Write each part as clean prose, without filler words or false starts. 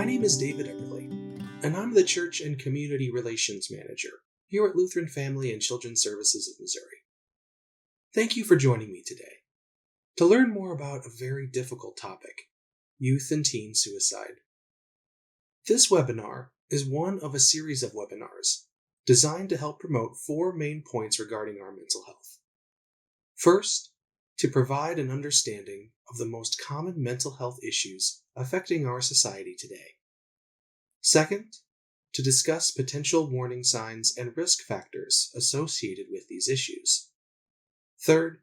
name is David Everly, and I'm the Church and Community Relations Manager here at Lutheran Family and Children's Services of Missouri. Thank you for joining me today to learn more about a very difficult topic, youth and teen suicide. This webinar is one of a series of webinars designed to help promote 4 main points regarding our mental health. First, to provide an understanding of the most common mental health issues affecting our society today. Second, to discuss potential warning signs and risk factors associated with these issues. Third,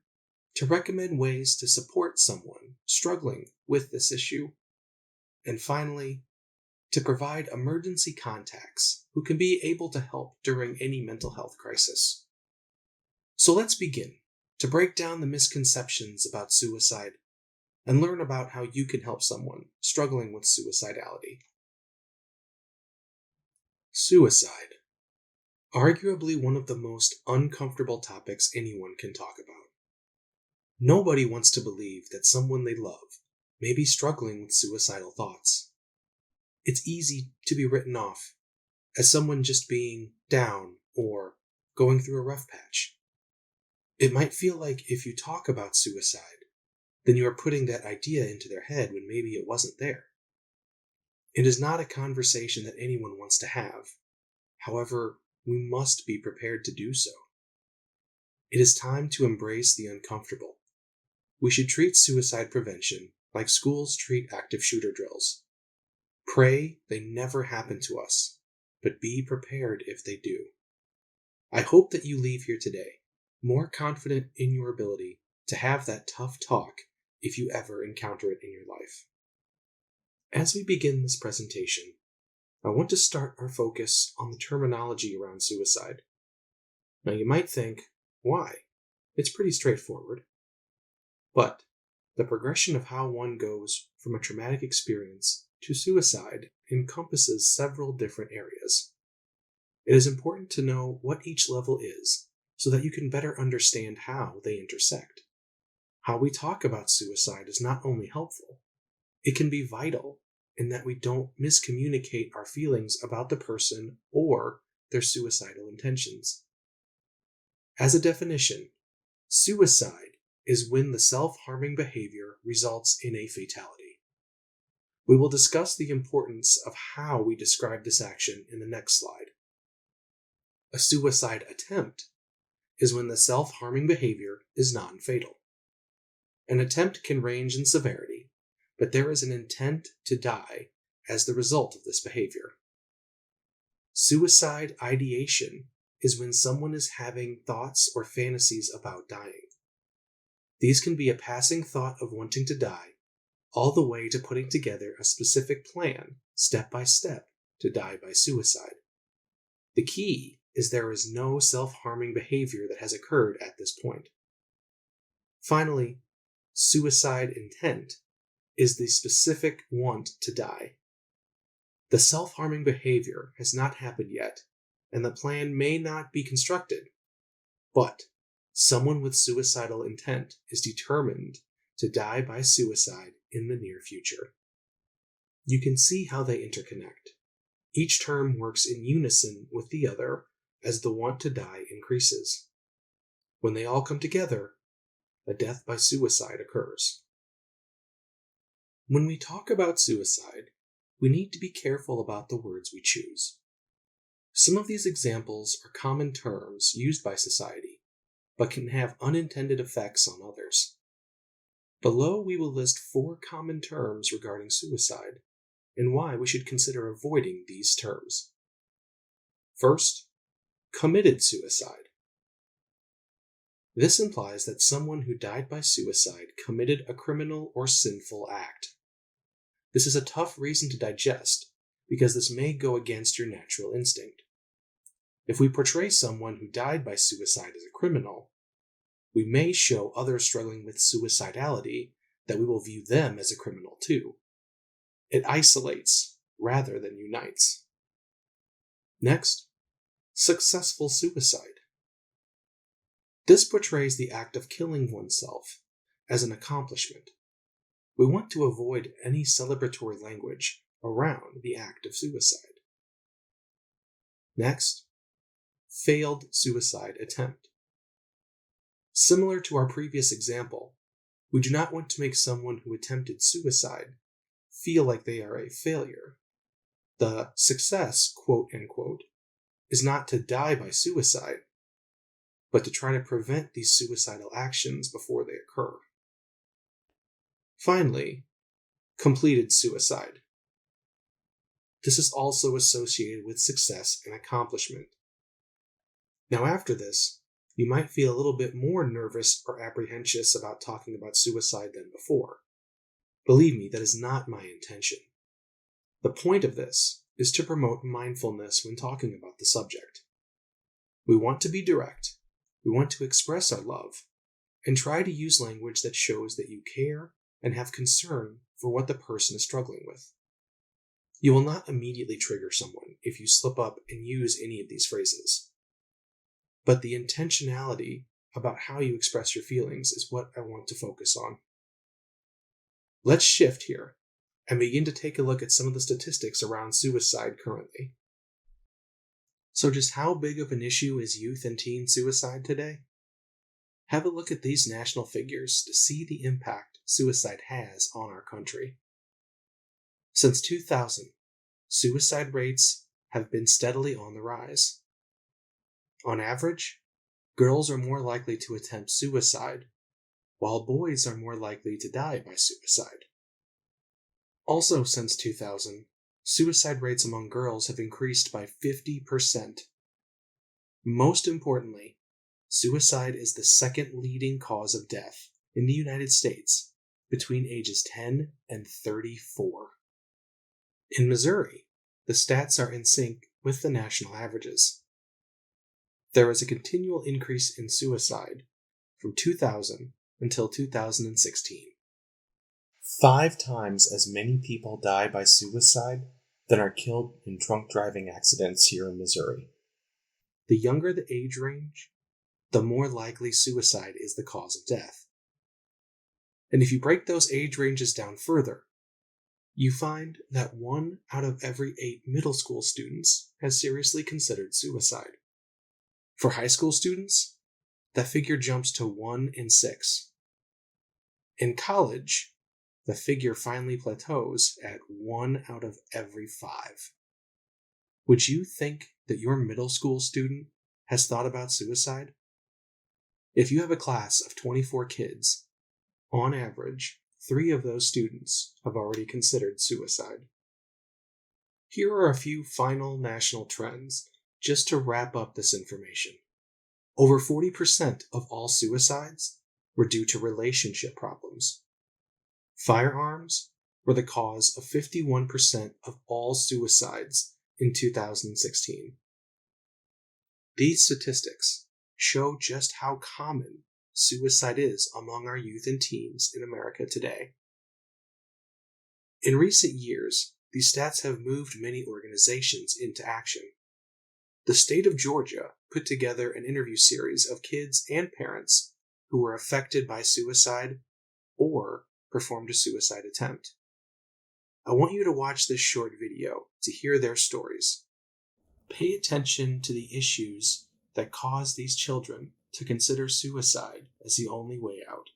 to recommend ways to support someone struggling with this issue. And finally, to provide emergency contacts who can be able to help during any mental health crisis. So let's begin to break down the misconceptions about suicide and learn about how you can help someone struggling with suicidality. Suicide. Arguably one of the most uncomfortable topics anyone can talk about. Nobody wants to believe that someone they love may be struggling with suicidal thoughts. It's easy to be written off as someone just being down or going through a rough patch. It might feel like if you talk about suicide, then you are putting that idea into their head when maybe it wasn't there. It is not a conversation that anyone wants to have. However, we must be prepared to do so. It is time to embrace the uncomfortable. We should treat suicide prevention like schools treat active shooter drills. Pray they never happen to us, but be prepared if they do. I hope that you leave here today more confident in your ability to have that tough talk if you ever encounter it in your life. As we begin this presentation, I want to start our focus on the terminology around suicide. Now you might think, why? It's pretty straightforward. But the progression of how one goes from a traumatic experience to suicide encompasses several different areas. It is important to know what each level is so that you can better understand how they intersect. How we talk about suicide is not only helpful, it can be vital in that we don't miscommunicate our feelings about the person or their suicidal intentions. As a definition, suicide is when the self-harming behavior results in a fatality. We will discuss the importance of how we describe this action in the next slide. A suicide attempt is when the self-harming behavior is non-fatal. An attempt can range in severity, but there is an intent to die as the result of this behavior. Suicide ideation is when someone is having thoughts or fantasies about dying. These can be a passing thought of wanting to die, all the way to putting together a specific plan, step by step, to die by suicide. The key is there is no self-harming behavior that has occurred at this point. Finally, suicide intent is the specific want to die. The self-harming behavior has not happened yet, and the plan may not be constructed, but someone with suicidal intent is determined to die by suicide in the near future. You can see how they interconnect. Each term works in unison with the other as the want to die increases. When they all come together, a death by suicide occurs. When we talk about suicide, we need to be careful about the words we choose. Some of these examples are common terms used by society, but can have unintended effects on others. Below, we will list 4 common terms regarding suicide and why we should consider avoiding these terms. First, committed suicide. This implies that someone who died by suicide committed a criminal or sinful act. This is a tough reason to digest because this may go against your natural instinct. If we portray someone who died by suicide as a criminal, we may show others struggling with suicidality that we will view them as a criminal too. It isolates rather than unites. Next, successful suicide. This portrays the act of killing oneself as an accomplishment. We want to avoid any celebratory language around the act of suicide. Next, failed suicide attempt. Similar to our previous example, we do not want to make someone who attempted suicide feel like they are a failure. The success, quote unquote, is not to die by suicide, but to try to prevent these suicidal actions before they occur. Finally, completed suicide. This is also associated with success and accomplishment. Now, after this, you might feel a little bit more nervous or apprehensive about talking about suicide than before. Believe me, that is not my intention. The point of this is to promote mindfulness when talking about the subject. We want to be direct, we want to express our love, and try to use language that shows that you care and have concern for what the person is struggling with. You will not immediately trigger someone if you slip up and use any of these phrases. But the intentionality about how you express your feelings is what I want to focus on. Let's shift here and begin to take a look at some of the statistics around suicide currently. So just how big of an issue is youth and teen suicide today? Have a look at these national figures to see the impact suicide has on our country. Since 2000, suicide rates have been steadily on the rise. On average, girls are more likely to attempt suicide, while boys are more likely to die by suicide. Also, since 2000, suicide rates among girls have increased by 50%. Most importantly, suicide is the second leading cause of death in the United States between ages 10 and 34. In Missouri, the stats are in sync with the national averages. There is a continual increase in suicide from 2000 until 2016. 5 times as many people die by suicide than are killed in drunk driving accidents here in Missouri. The younger the age range, the more likely suicide is the cause of death. And if you break those age ranges down further, you find that 1 out of every 8 middle school students has seriously considered suicide. For high school students, that figure jumps to 1 in 6. In college, the figure finally plateaus at 1 out of every 5. Would you think that your middle school student has thought about suicide? If you have a class of 24 kids, on average, 3 of those students have already considered suicide. Here are a few final national trends just to wrap up this information. Over 40% of all suicides were due to relationship problems. Firearms were the cause of 51% of all suicides in 2016. These statistics show just how common suicide is among our youth and teens in America today. In recent years, these stats have moved many organizations into action. The state of Georgia put together an interview series of kids and parents who were affected by suicide or performed a suicide attempt. I want you to watch this short video to hear their stories. Pay attention to the issues that cause these children to consider suicide as the only way out.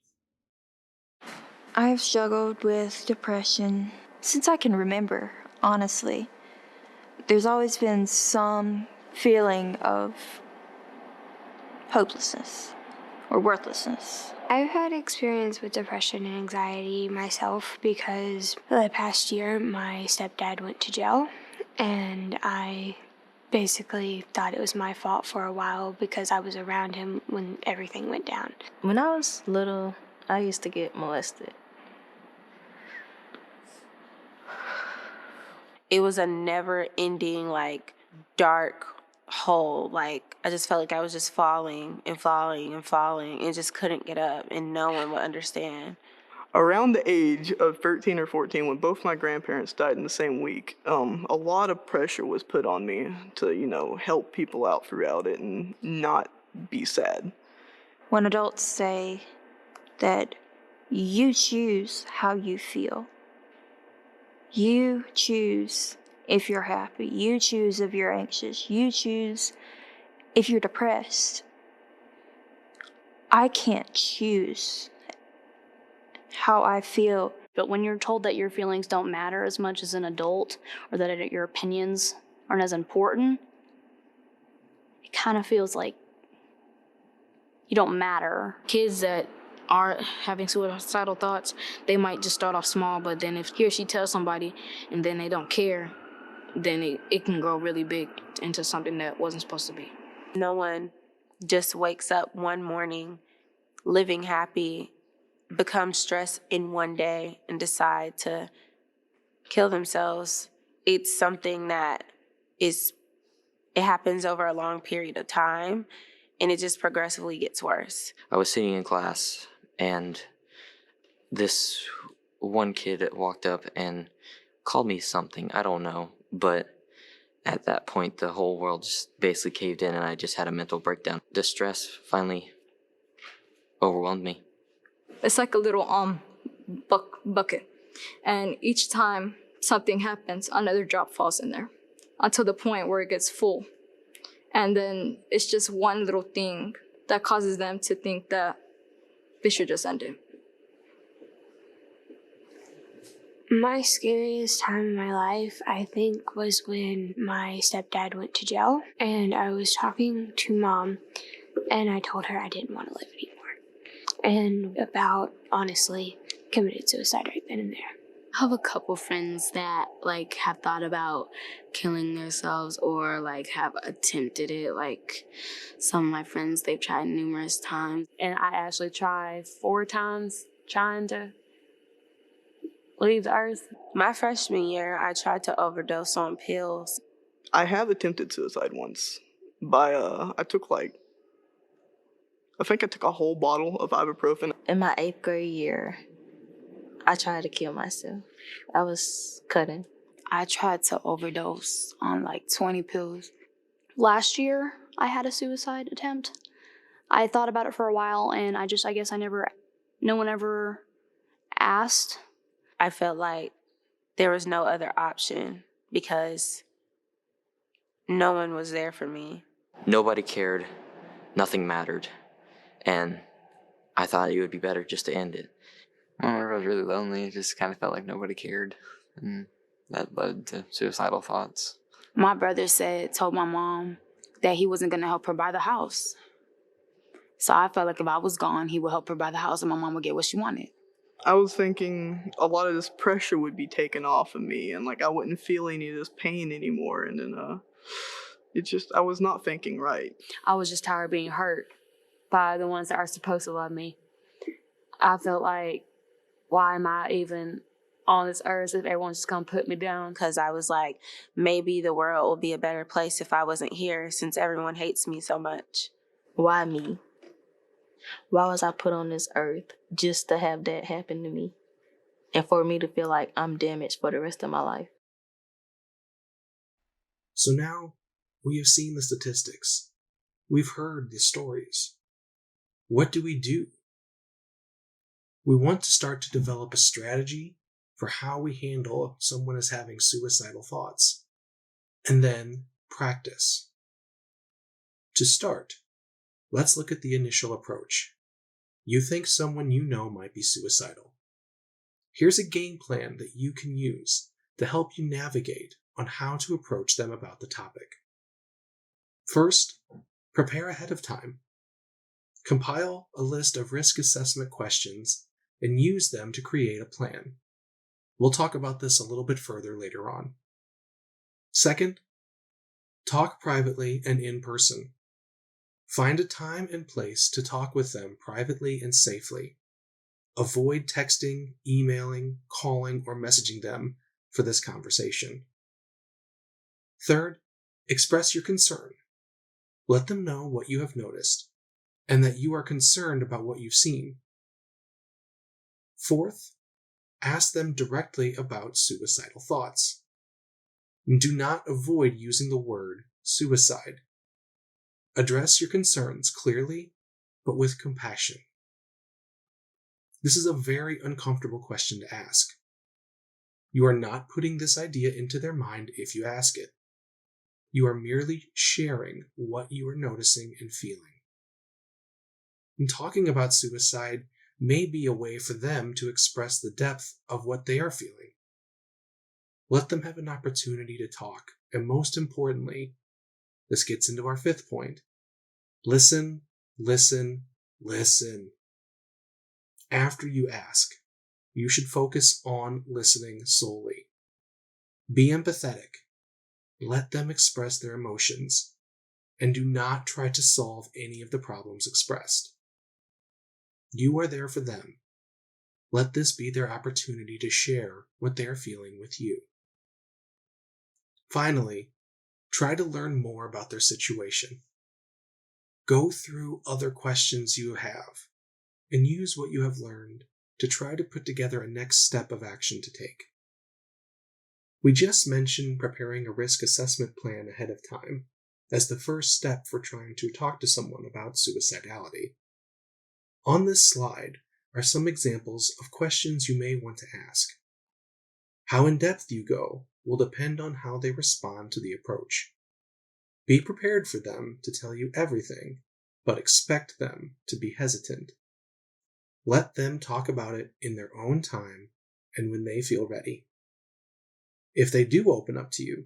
I've struggled with depression since I can remember, honestly. There's always been some feeling of hopelessness or worthlessness. I've had experience with depression and anxiety myself because the past year my stepdad went to jail, and I basically thought it was my fault for a while because I was around him when everything went down. When I was little, I used to get molested. It was a never-ending, dark hole. I just felt like I was just falling and falling and falling and just couldn't get up, and no one would understand. Around the age of 13 or 14, when both my grandparents died in the same week, a lot of pressure was put on me to, help people out throughout it and not be sad. When adults say that you choose how you feel, You choose if you're happy. You choose if you're anxious. You choose if you're depressed. I can't choose how I feel. But when you're told that your feelings don't matter as much as an adult, or that your opinions aren't as important, it kind of feels like you don't matter. Kids that are having suicidal thoughts, they might just start off small, but then if he or she tells somebody and then they don't care, then it can grow really big into something that wasn't supposed to be. No one just wakes up one morning living happy, become stressed in one day, and decide to kill themselves. It's something that it happens over a long period of time, and it just progressively gets worse. I was sitting in class, and this one kid walked up and called me something. I don't know, but at that point, the whole world just basically caved in, and I just had a mental breakdown. The stress finally overwhelmed me. It's like a little bucket, and each time something happens, another drop falls in there until the point where it gets full. And then it's just one little thing that causes them to think that they should just end it. My scariest time in my life, I think, was when my stepdad went to jail, and I was talking to Mom, and I told her I didn't want to live anymore, and about, honestly, committed suicide right then and there. I have a couple friends that have thought about killing themselves or have attempted it. Some of my friends, they've tried numerous times. And I actually tried 4 times trying to leave the earth. My freshman year, I tried to overdose on pills. I have attempted suicide once by, I think I took a whole bottle of ibuprofen. In my 8th grade year, I tried to kill myself. I was cutting. I tried to overdose on 20 pills. Last year, I had a suicide attempt. I thought about it for a while, and no one ever asked. I felt like there was no other option because no one was there for me. Nobody cared. Nothing mattered. And I thought it would be better just to end it. I was really lonely. It just kind of felt like nobody cared. And that led to suicidal thoughts. My brother told my mom that he wasn't going to help her buy the house. So I felt like if I was gone, he would help her buy the house and my mom would get what she wanted. I was thinking a lot of this pressure would be taken off of me, and I wouldn't feel any of this pain anymore. And then I was not thinking right. I was just tired of being hurt by the ones that are supposed to love me. I felt like, why am I even on this earth if everyone's just gonna put me down? Because I was like, maybe the world would be a better place if I wasn't here, since everyone hates me so much. Why me? Why was I put on this earth just to have that happen to me? And for me to feel like I'm damaged for the rest of my life. So now we have seen the statistics. We've heard the stories. What do we do? We want to start to develop a strategy for how we handle someone is having suicidal thoughts, and then practice. To start, let's look at the initial approach. You think someone you know might be suicidal. Here's a game plan that you can use to help you navigate on how to approach them about the topic. First, prepare ahead of time. Compile a list of risk assessment questions and use them to create a plan. We'll talk about this a little bit further later on. Second, talk privately and in person. Find a time and place to talk with them privately and safely. Avoid texting, emailing, calling, or messaging them for this conversation. Third, express your concern. Let them know what you have noticed and that you are concerned about what you've seen. Fourth, ask them directly about suicidal thoughts. Do not avoid using the word suicide. Address your concerns clearly, but with compassion. This is a very uncomfortable question to ask. You are not putting this idea into their mind if you ask it. You are merely sharing what you are noticing and feeling. And talking about suicide may be a way for them to express the depth of what they are feeling. Let them have an opportunity to talk, and most importantly, this gets into our fifth point: listen, listen, listen. After you ask, you should focus on listening solely. Be empathetic. Let them express their emotions, and do not try to solve any of the problems expressed. You are there for them. Let this be their opportunity to share what they are feeling with you. Finally, try to learn more about their situation. Go through other questions you have, and use what you have learned to try to put together a next step of action to take. We just mentioned preparing a risk assessment plan ahead of time as the first step for trying to talk to someone about suicidality. On this slide are some examples of questions you may want to ask. How in depth you go will depend on how they respond to the approach. Be prepared for them to tell you everything, but expect them to be hesitant. Let them talk about it in their own time and when they feel ready. If they do open up to you,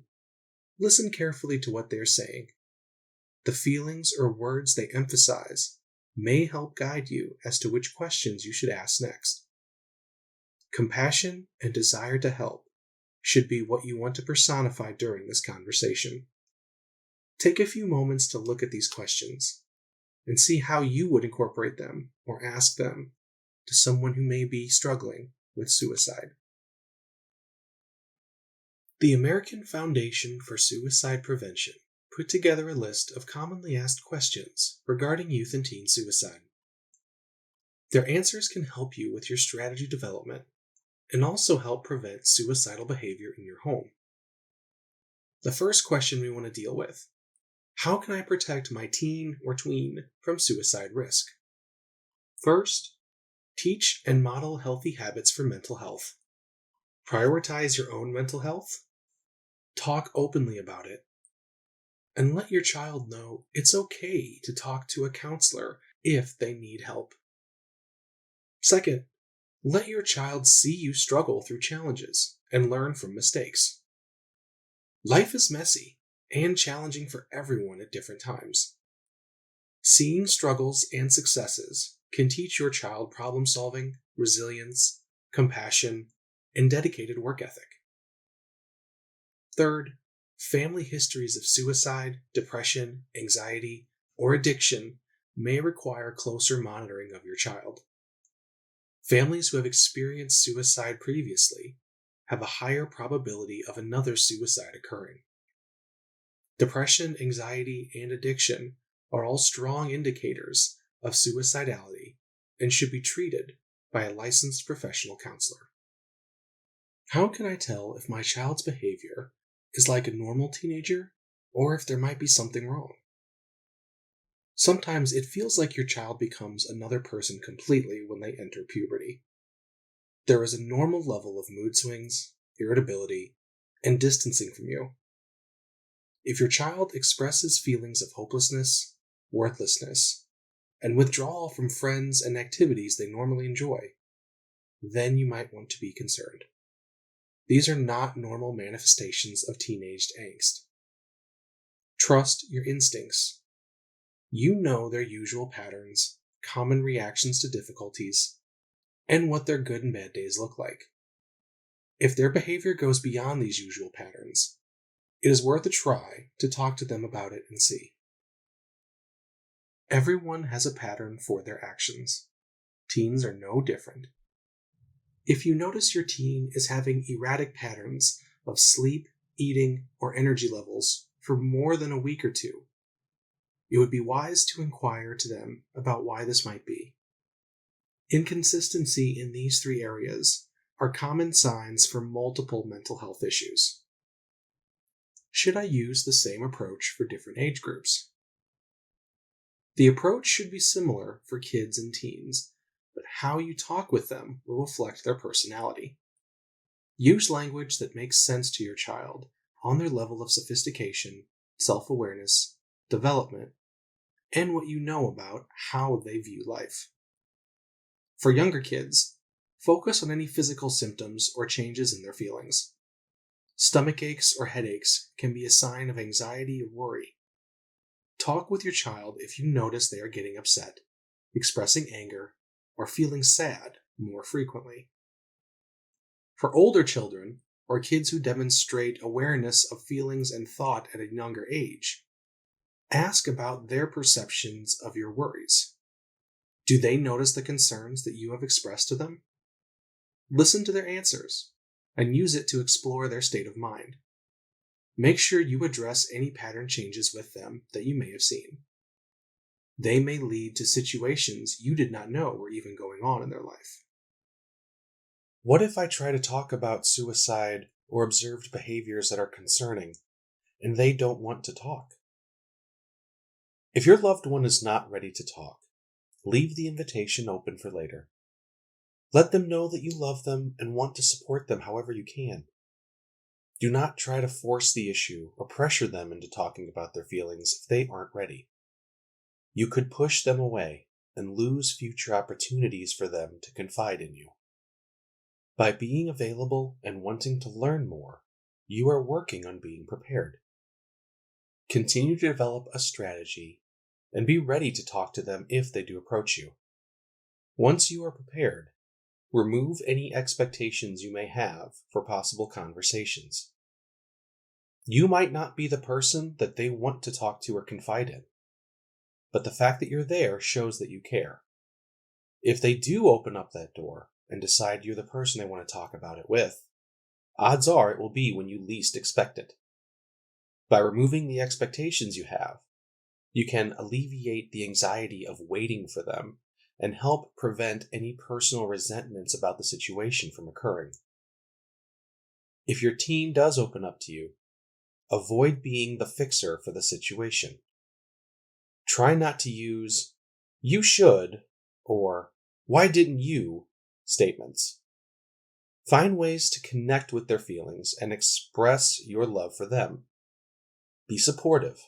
listen carefully to what they're saying. The feelings or words they emphasize may help guide you as to which questions you should ask next. Compassion and desire to help should be what you want to personify during this conversation. Take a few moments to look at these questions and see how you would incorporate them or ask them to someone who may be struggling with suicide. The American Foundation for Suicide Prevention put together a list of commonly asked questions regarding youth and teen suicide. Their answers can help you with your strategy development and also help prevent suicidal behavior in your home. The first question we want to deal with: how can I protect my teen or tween from suicide risk? First, teach and model healthy habits for mental health. Prioritize your own mental health. Talk openly about it. And let your child know it's okay to talk to a counselor if they need help. Second, let your child see you struggle through challenges and learn from mistakes. Life is messy and challenging for everyone at different times. Seeing struggles and successes can teach your child problem solving, resilience, compassion, and dedicated work ethic. Third, family histories of suicide, depression, anxiety, or addiction may require closer monitoring of your child. Families who have experienced suicide previously have a higher probability of another suicide occurring. Depression, anxiety, and addiction are all strong indicators of suicidality and should be treated by a licensed professional counselor. How can I tell if my child's behavior is like a normal teenager or if there might be something wrong? Sometimes it feels like your child becomes another person completely when they enter puberty. There is a normal level of mood swings, irritability, and distancing from you. If your child expresses feelings of hopelessness, worthlessness, and withdrawal from friends and activities they normally enjoy, then you might want to be concerned. These are not normal manifestations of teenage angst. Trust your instincts. You know their usual patterns, common reactions to difficulties, and what their good and bad days look like. If their behavior goes beyond these usual patterns, it is worth a try to talk to them about it and see. Everyone has a pattern for their actions. Teens are no different. If you notice your teen is having erratic patterns of sleep, eating, or energy levels for more than a week or two, it would be wise to inquire to them about why this might be. Inconsistency in these three areas are common signs for multiple mental health issues. Should I use the same approach for different age groups? The approach should be similar for kids and teens, but how you talk with them will reflect their personality. Use language that makes sense to your child on their level of sophistication, self-awareness, development, and what you know about how they view life. For younger kids, focus on any physical symptoms or changes in their feelings. Stomach aches or headaches can be a sign of anxiety or worry. Talk with your child if you notice they are getting upset, expressing anger, or feeling sad more frequently. For older children, or kids who demonstrate awareness of feelings and thought at a younger age, ask about their perceptions of your worries. Do they notice the concerns that you have expressed to them? Listen to their answers and use it to explore their state of mind. Make sure you address any pattern changes with them that you may have seen. They may lead to situations you did not know were even going on in their life. What if I try to talk about suicide or observed behaviors that are concerning, and they don't want to talk? If your loved one is not ready to talk, leave the invitation open for later. Let them know that you love them and want to support them however you can. Do not try to force the issue or pressure them into talking about their feelings if they aren't ready. You could push them away and lose future opportunities for them to confide in you. By being available and wanting to learn more, you are working on being prepared. Continue to develop a strategy and be ready to talk to them if they do approach you. Once you are prepared, remove any expectations you may have for possible conversations. You might not be the person that they want to talk to or confide in, but the fact that you're there shows that you care. If they do open up that door and decide you're the person they want to talk about it with, odds are it will be when you least expect it. By removing the expectations you have, you can alleviate the anxiety of waiting for them and help prevent any personal resentments about the situation from occurring. If your teen does open up to you, avoid being the fixer for the situation. Try not to use "you should" or "why didn't you" statements. Find ways to connect with their feelings and express your love for them. Be supportive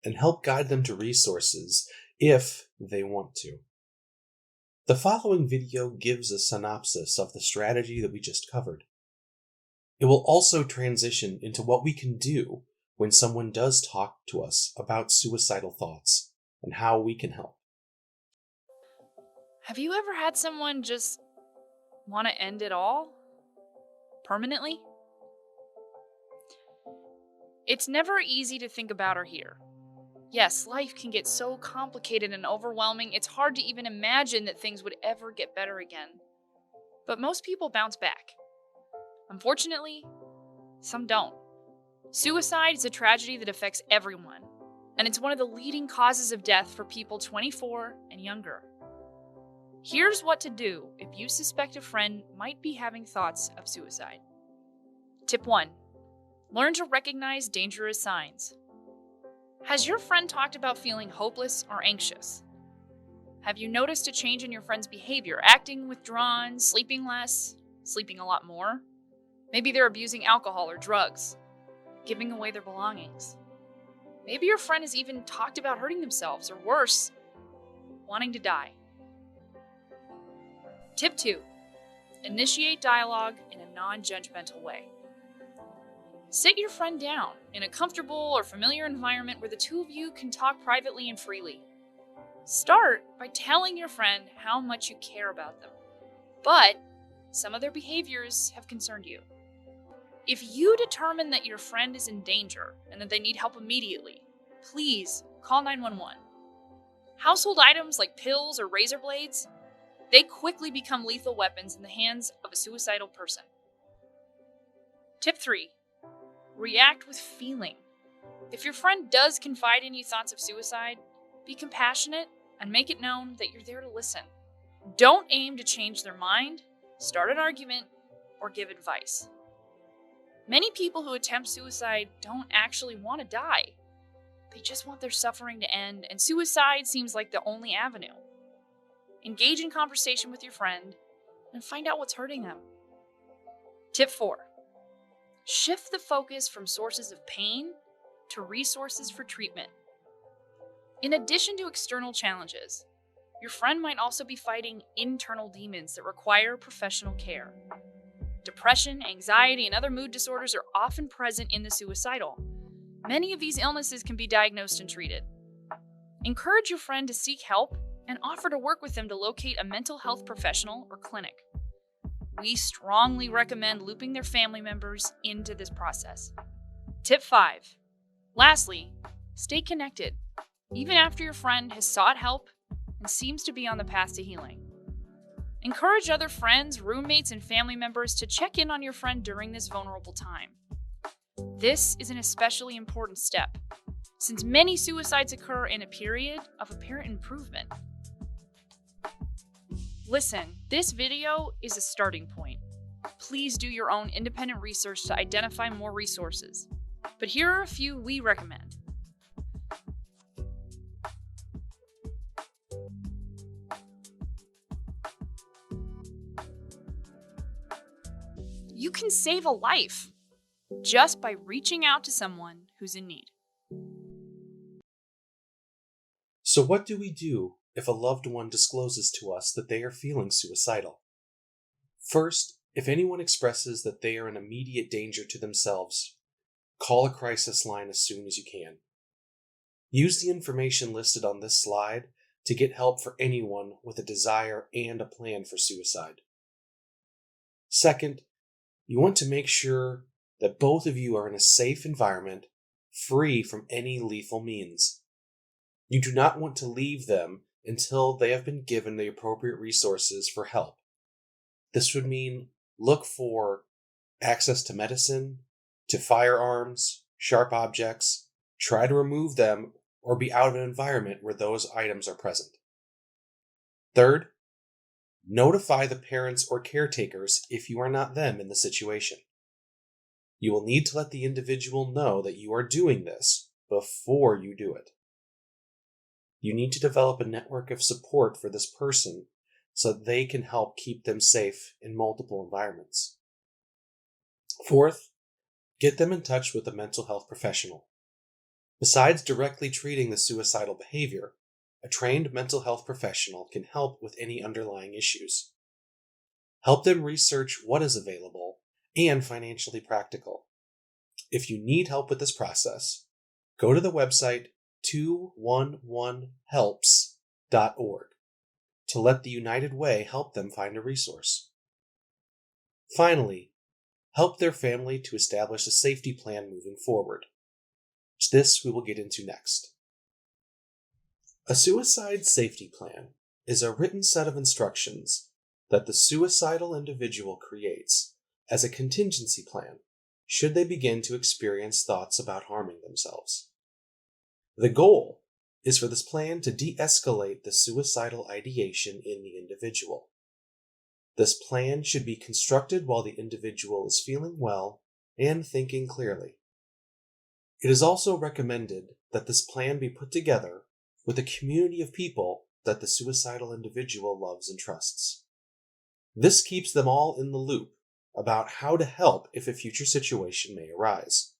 and help guide them to resources if they want to. The following video gives a synopsis of the strategy that we just covered. It will also transition into what we can do when someone does talk to us about suicidal thoughts and how we can help. Have you ever had someone just want to end it all? Permanently? It's never easy to think about or hear. Yes, life can get so complicated and overwhelming, it's hard to even imagine that things would ever get better again. But most people bounce back. Unfortunately, some don't. Suicide is a tragedy that affects everyone, and it's one of the leading causes of death for people 24 and younger. Here's what to do if you suspect a friend might be having thoughts of suicide. Tip 1. Learn to recognize dangerous signs. Has your friend talked about feeling hopeless or anxious? Have you noticed a change in your friend's behavior, acting withdrawn, sleeping less, sleeping a lot more? Maybe they're abusing alcohol or drugs, giving away their belongings. Maybe your friend has even talked about hurting themselves, or worse, wanting to die. Tip 2. Initiate dialogue in a non-judgmental way. Sit your friend down in a comfortable or familiar environment where the two of you can talk privately and freely. Start by telling your friend how much you care about them, but some of their behaviors have concerned you. If you determine that your friend is in danger and that they need help immediately, please call 911. Household items like pills or razor blades, they quickly become lethal weapons in the hands of a suicidal person. Tip 3. React with feeling. If your friend does confide in you thoughts of suicide, be compassionate and make it known that you're there to listen. Don't aim to change their mind, start an argument, or give advice. Many people who attempt suicide don't actually want to die. They just want their suffering to end, and suicide seems like the only avenue. Engage in conversation with your friend and find out what's hurting them. Tip 4. Shift the focus from sources of pain to resources for treatment. In addition to external challenges, your friend might also be fighting internal demons that require professional care. Depression, anxiety, and other mood disorders are often present in the suicidal. Many of these illnesses can be diagnosed and treated. Encourage your friend to seek help and offer to work with them to locate a mental health professional or clinic. We strongly recommend looping their family members into this process. Tip 5. Lastly, stay connected, even after your friend has sought help and seems to be on the path to healing. Encourage other friends, roommates, and family members to check in on your friend during this vulnerable time. This is an especially important step, since many suicides occur in a period of apparent improvement. Listen, this video is a starting point. Please do your own independent research to identify more resources. But here are a few we recommend. You can save a life just by reaching out to someone who's in need. So what do we do if a loved one discloses to us that they are feeling suicidal? First, if anyone expresses that they are in immediate danger to themselves, call a crisis line as soon as you can. Use the information listed on this slide to get help for anyone with a desire and a plan for suicide. Second, you want to make sure that both of you are in a safe environment, free from any lethal means. You do not want to leave them until they have been given the appropriate resources for help. This would mean look for access to medicine, to firearms, sharp objects. Try to remove them or be out of an environment where those items are present. Third, notify the parents or caretakers if you are not them in the situation. You will need to let the individual know that you are doing this before you do it. You need to develop a network of support for this person so that they can help keep them safe in multiple environments. Fourth, get them in touch with a mental health professional. Besides directly treating the suicidal behavior, a trained mental health professional can help with any underlying issues. Help them research what is available and financially practical. If you need help with this process, go to the website 211helps.org to let the United Way help them find a resource. Finally, help their family to establish a safety plan moving forward. This we will get into next. A suicide safety plan is a written set of instructions that the suicidal individual creates as a contingency plan should they begin to experience thoughts about harming themselves. The goal is for this plan to de-escalate the suicidal ideation in the individual. This plan should be constructed while the individual is feeling well and thinking clearly. It is also recommended that this plan be put together with a community of people that the suicidal individual loves and trusts. This keeps them all in the loop about how to help if a future situation may arise.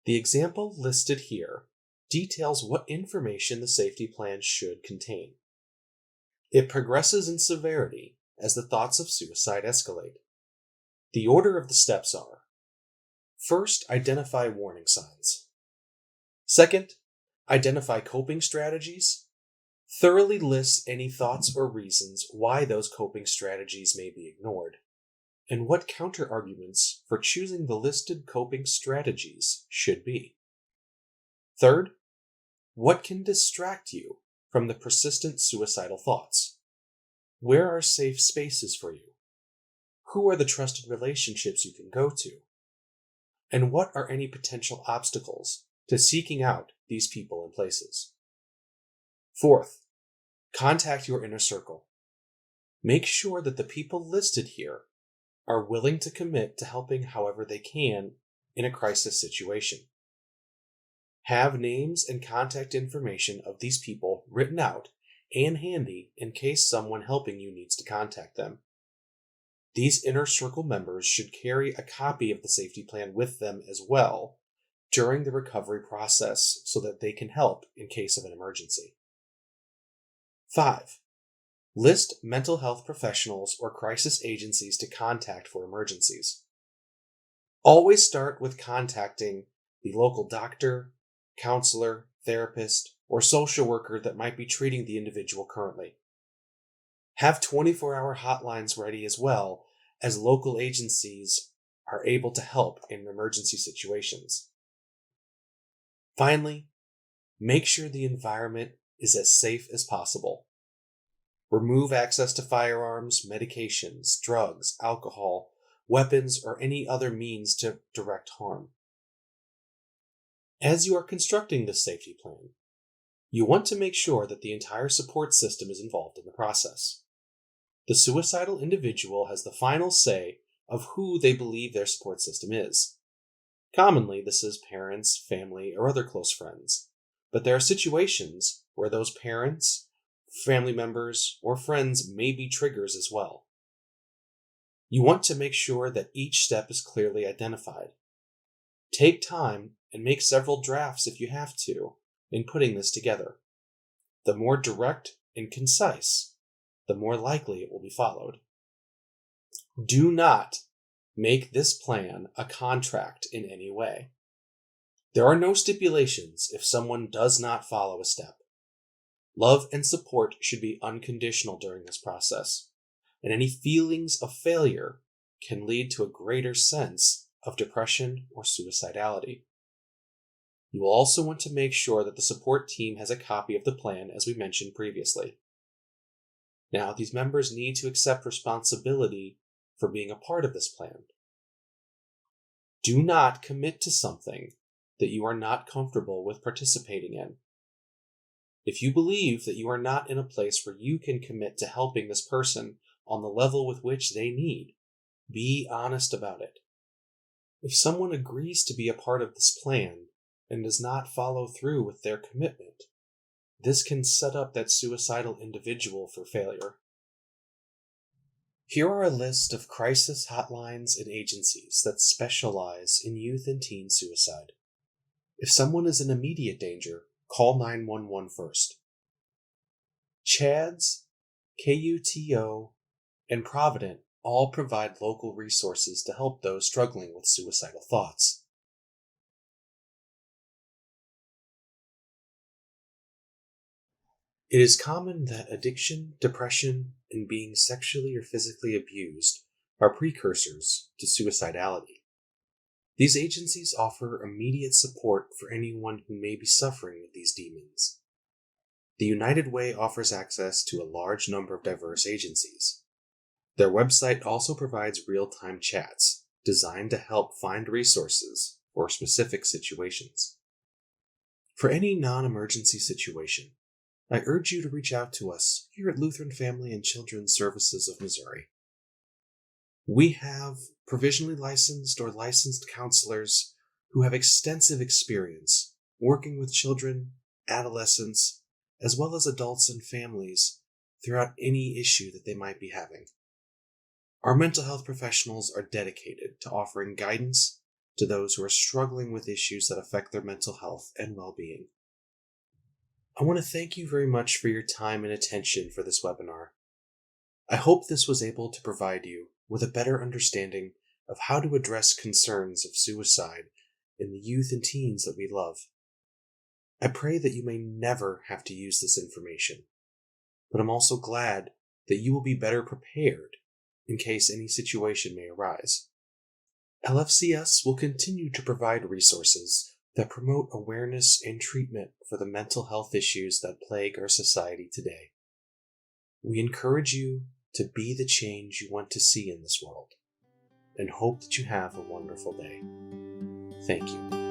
The example listed here details what information the safety plan should contain. It progresses in severity as the thoughts of suicide escalate. The order of the steps are: first, identify warning signs. Second, identify coping strategies. Thoroughly list any thoughts or reasons why those coping strategies may be ignored, and what counter-arguments for choosing the listed coping strategies should be. Third, what can distract you from the persistent suicidal thoughts? Where are safe spaces for you? Who are the trusted relationships you can go to? And what are any potential obstacles to seeking out these people and places? Fourth, contact your inner circle. Make sure that the people listed here are willing to commit to helping however they can in a crisis situation. Have names and contact information of these people written out and handy in case someone helping you needs to contact them. These inner circle members should carry a copy of the safety plan with them as well during the recovery process so that they can help in case of an emergency. 5. List mental health professionals or crisis agencies to contact for emergencies. Always start with contacting the local doctor, counselor, therapist, or social worker that might be treating the individual currently. Have 24-hour hotlines ready as well, as local agencies are able to help in emergency situations. Finally, make sure the environment is as safe as possible. Remove access to firearms, medications, drugs, alcohol, weapons, or any other means to direct harm. As you are constructing this safety plan, you want to make sure that the entire support system is involved in the process. The suicidal individual has the final say of who they believe their support system is. Commonly, this is parents, family, or other close friends, but there are situations where those parents, family members, or friends may be triggers as well. You want to make sure that each step is clearly identified. Take time and make several drafts if you have to in putting this together. The more direct and concise, the more likely it will be followed. Do not make this plan a contract in any way. There are no stipulations if someone does not follow a step. Love and support should be unconditional during this process, and any feelings of failure can lead to a greater sense of depression or suicidality. You will also want to make sure that the support team has a copy of the plan, as we mentioned previously. Now, these members need to accept responsibility for being a part of this plan. Do not commit to something that you are not comfortable with participating in. If you believe that you are not in a place where you can commit to helping this person on the level with which they need, be honest about it. If someone agrees to be a part of this plan and does not follow through with their commitment, this can set up that suicidal individual for failure. Here are a list of crisis hotlines and agencies that specialize in youth and teen suicide. If someone is in immediate danger, call 911 first. CHADS, KUTO, and Provident all provide local resources to help those struggling with suicidal thoughts. It is common that addiction, depression, and being sexually or physically abused are precursors to suicidality. These agencies offer immediate support for anyone who may be suffering with these demons. The United Way offers access to a large number of diverse agencies. Their website also provides real-time chats designed to help find resources for specific situations. For any non-emergency situation, I urge you to reach out to us here at Lutheran Family and Children's Services of Missouri. We have provisionally licensed or licensed counselors who have extensive experience working with children, adolescents, as well as adults and families throughout any issue that they might be having. Our mental health professionals are dedicated to offering guidance to those who are struggling with issues that affect their mental health and well-being. I want to thank you very much for your time and attention for this webinar. I hope this was able to provide you with a better understanding of how to address concerns of suicide in the youth and teens that we love. I pray that you may never have to use this information, but I'm also glad that you will be better prepared in case any situation may arise. LFCS will continue to provide resources that promote awareness and treatment for the mental health issues that plague our society today. We encourage you to be the change you want to see in this world, and hope that you have a wonderful day. Thank you.